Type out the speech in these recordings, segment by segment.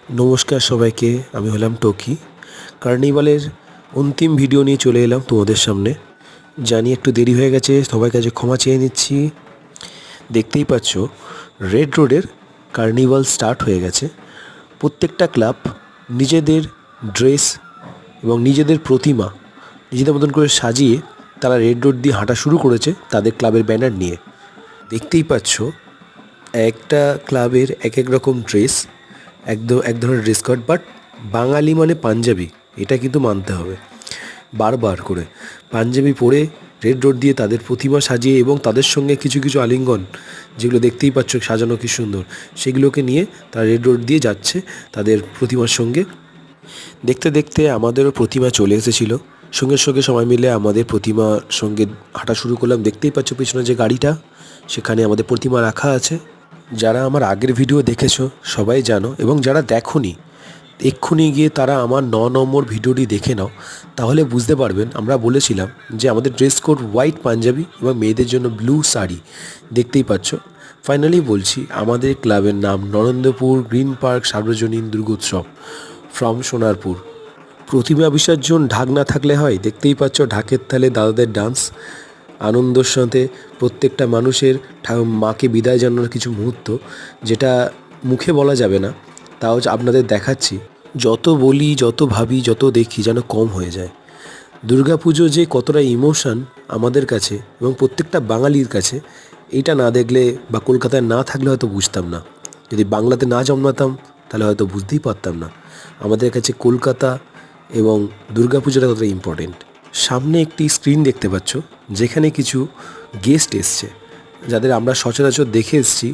নমস্কার সবাইকে, আমি হলাম টকি। কার্নিভালের অন্তিম ভিডিও নিয়ে চলে এলাম তোমাদের সামনে। জানি একটু দেরি হয়ে গেছে, সবার কাছে ক্ষমা চেয়ে নিচ্ছি। দেখতেই পাচ্ছ রেড রোডের কার্নিভাল স্টার্ট হয়ে গেছে। প্রত্যেকটা ক্লাব নিজেদের ড্রেস এবং নিজেদের প্রতিমা নিজেদের মতন করে সাজিয়ে তারা রেড রোড দিয়ে হাঁটা শুরু করেছে তাদের ক্লাবের ব্যানার নিয়ে। দেখতেই পাচ্ছ একটা ক্লাবের এক এক রকম ড্রেস, এক ধরনের ড্রেস কোড, বাট বাঙালি মানে পাঞ্জাবি, এটা কিন্তু মানতে হবে। বারবার করে পাঞ্জাবি পরে রেড রোড দিয়ে তাদের প্রতিমা সাজিয়ে এবং তাদের সঙ্গে কিছু কিছু আলিঙ্গন, যেগুলো দেখতেই পাচ্ছ সাজানো কি সুন্দর, সেগুলোকে নিয়ে তারা রেড রোড দিয়ে যাচ্ছে তাদের প্রতিমার সঙ্গে। দেখতে দেখতে আমাদেরও প্রতিমা চলে এসেছিল, সঙ্গে সঙ্গে সবাই মিলে আমাদের প্রতিমার সঙ্গে হাঁটা শুরু করলাম। দেখতেই পাচ্ছ পিছনে যে গাড়িটা, সেখানে আমাদের প্রতিমা রাখা আছে। যারা আমার আগের ভিডিও দেখেছো সবাই জানো, এবং যারা দেখোনি এক্ষুনি গিয়ে তারা আমার 9 নম্বর ভিডিওটি দেখে নাও, তাহলে বুঝতে পারবেন। আমরা বলেছিলাম যে আমাদের ড্রেস কোড হোয়াইট পাঞ্জাবি এবং মেয়েদের জন্য ব্লু শাড়ি। দেখতেই পাচ্ছ ফাইনালি বলছি, আমাদের ক্লাবের নাম নরেন্দ্রপুর গ্রিন পার্ক সার্বজনীন দুর্গোৎসব ফ্রম সোনারপুর। প্রতিমা বিসর্জন ঢাক না থাকলে হয়। দেখতেই পাচ্ছ ঢাকের তালে দাদাদের ডান্স, আনন্দর সাথে প্রত্যেকটা মানুষের মাকে বিদায় জানানোর কিছু মুহূর্ত, যেটা মুখে বলা যাবে না, তাও আপনাদের দেখাচ্ছি। যত বলি, যত ভাবি, যত দেখি যেন কম হয়ে যায়। দুর্গাপুজো যে কতটা ইমোশন আমাদের কাছে এবং প্রত্যেকটা বাঙালির কাছে, এইটা না দেখলে বা কলকাতায় না থাকলে হয়তো বুঝতাম না। যদি বাংলাতে না জন্মাতাম তাহলে হয়তো বুঝতেই পারতাম না আমাদের কাছে কলকাতা এবং দুর্গাপুজোটা কতটা ইম্পর্টেন্ট। সামনে একটি স্ক্রিন দেখতে পাচ্ছ, যেখানে কিছু গেস্ট এসছে, যাদের আমরা সচরাচর দেখে এসেছি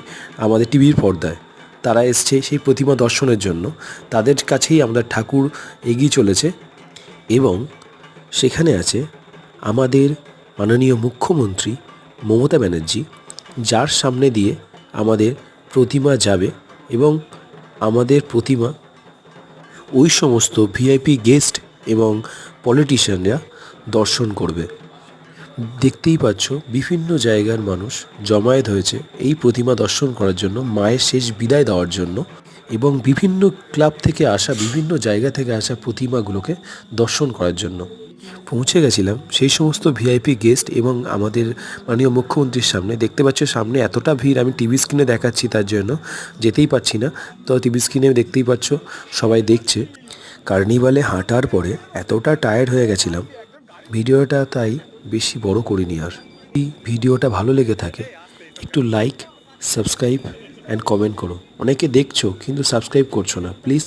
আমাদের টিভির পর্দায়। তারা এসছে সেই প্রতিমা দর্শনের জন্য। তাদের কাছেই আমাদের ঠাকুর এগিয়ে চলেছে এবং সেখানে আছে আমাদের মাননীয় মুখ্যমন্ত্রী মমতা ব্যানার্জি, যার সামনে দিয়ে আমাদের প্রতিমা যাবে এবং আমাদের প্রতিমা ওই সমস্ত ভিআইপি গেস্ট এবং পলিটিশিয়ানরা দর্শন করবে। দেখতেই পাচ্ছ বিভিন্ন জায়গার মানুষ জমায়েত হয়েছে এই প্রতিমা দর্শন করার জন্য, মায়ের শেষ বিদায় দেওয়ার জন্য, এবং বিভিন্ন ক্লাব থেকে আসা, বিভিন্ন জায়গা থেকে আসা প্রতিমাগুলোকে দর্শন করার জন্য। পৌঁছে গেছিলাম সেই সমস্ত ভিআইপি গেস্ট এবং আমাদের মাননীয় মুখ্যমন্ত্রীর সামনে। দেখতে পাচ্ছ সামনে এতটা ভিড়, আমি টিভি স্ক্রিনে দেখাচ্ছি তার জন্য যেতেই পাচ্ছি না, তো টিভি স্ক্রিনে দেখতেই পাচ্ছ সবাই দেখছে। কার্নিভালে হাঁটার পরে এতটা টায়ার্ড হয়ে গেছিলাম, ভিডিওটা তাই বেশি বড় করিনি আর। এই ভিডিওটা ভালো লেগে থাকে একটু লাইক, সাবস্ক্রাইব অ্যান্ড কমেন্ট করো। অনেকে দেখছো কিন্তু সাবস্ক্রাইব করছো না, প্লিজ